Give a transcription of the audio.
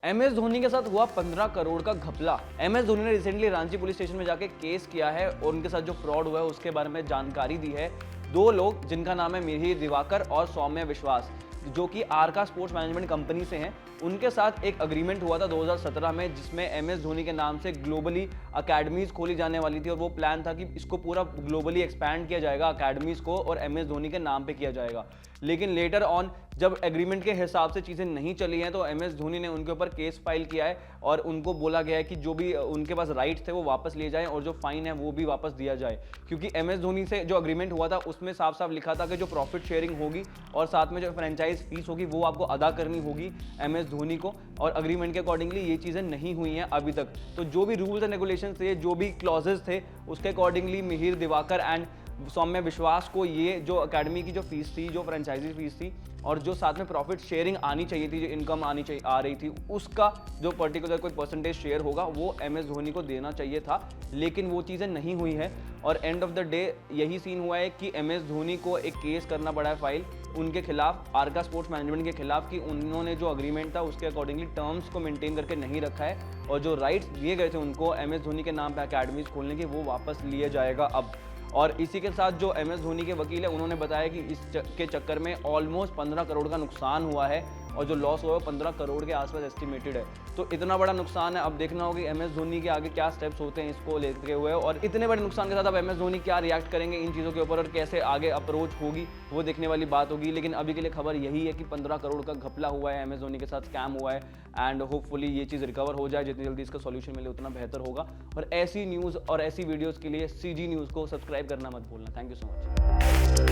M S Dhoni के साथ हुआ 15 करोड़ का घपला। एम एस धोनी ने रिसेंटली रांची पुलिस स्टेशन में जाके केस किया है और उनके साथ जो फ्रॉड हुआ है उसके बारे में जानकारी दी है। दो लोग जिनका नाम है मिहिर दिवाकर और सौम्य विश्वास, जो कि आरका स्पोर्ट्स मैनेजमेंट कंपनी से हैं, उनके साथ एक अग्रीमेंट हुआ था 2017 में, जिसमें एम एस धोनी के नाम से ग्लोबली अकेडमीज खोली जाने वाली थी और वो प्लान था कि इसको पूरा ग्लोबली एक्सपैंड किया जाएगा अकेडमीज को और एम एस धोनी के नाम पे किया जाएगा। लेकिन लेटर ऑन जब एग्रीमेंट के हिसाब से चीज़ें नहीं चली हैं तो एम एस धोनी ने उनके ऊपर केस फाइल किया है और उनको बोला गया है कि जो भी उनके पास राइट्स थे वो वापस लिए जाएं और जो फाइन है वो भी वापस दिया जाए, क्योंकि एम एस धोनी से जो अग्रीमेंट हुआ था उसमें साफ साफ लिखा था कि जो प्रॉफिट शेयरिंग होगी और साथ में जो फ्रेंचाइज फीस होगी वो आपको अदा करनी होगी एम एस धोनी को, और अग्रीमेंट के अकॉर्डिंगली ये चीज़ें नहीं हुई हैं अभी तक। तो जो भी रूल्स एंड रेगुलेशन थे, जो भी क्लॉजेस थे, उसके अकॉर्डिंगली मिहिर दिवाकर एंड सौम्य विश्वास को ये जो अकेडमी की जो फीस थी, जो फ्रेंचाइजी फीस थी और जो साथ में प्रॉफिट शेयरिंग आनी चाहिए थी, जो इनकम आनी चाहिए आ रही थी, उसका जो पर्टिकुलर कोई परसेंटेज शेयर होगा वो एम एस धोनी को देना चाहिए था, लेकिन वो चीज़ें नहीं हुई हैं। और एंड ऑफ द डे यही सीन हुआ है कि एम एस धोनी को एक केस करना पड़ा है फाइल उनके खिलाफ, आरका स्पोर्ट्स मैनेजमेंट के खिलाफ, कि उन्होंने जो अग्रीमेंट था उसके अकॉर्डिंगली टर्म्स को मेंटेन करके नहीं रखा है और जो राइट्स दिए गए थे उनको एम एस धोनी के नाम पे अकेडमीज खोलने के, वो वापस लिए जाएगा अब। और इसी के साथ जो एम एस धोनी के वकील है उन्होंने बताया कि के चक्कर में ऑलमोस्ट 15 करोड़ का नुकसान हुआ है और जो लॉस हुआ है 15 करोड़ के आसपास एस्टिमेटेड है। तो इतना बड़ा नुकसान है, अब देखना होगा एम एस धोनी के आगे क्या स्टेप्स होते हैं इसको लेते हुए, और इतने बड़े नुकसान के साथ अब एम एस धोनी क्या रिएक्ट करेंगे इन चीज़ों के ऊपर और कैसे आगे अप्रोच होगी वो देखने वाली बात होगी। लेकिन अभी के लिए खबर यही है कि 15 करोड़ का घपला हुआ है, एम एस धोनी के साथ स्कैम हुआ है एंड होपफुली ये चीज़ रिकवर हो जाए, जितनी जल्दी इसका सॉल्यूशन मिले उतना बेहतर होगा। और ऐसी न्यूज़ और ऐसी वीडियोज़ के लिए CG न्यूज़ को सब्सक्राइब करना मत भूलना। Thank you so much.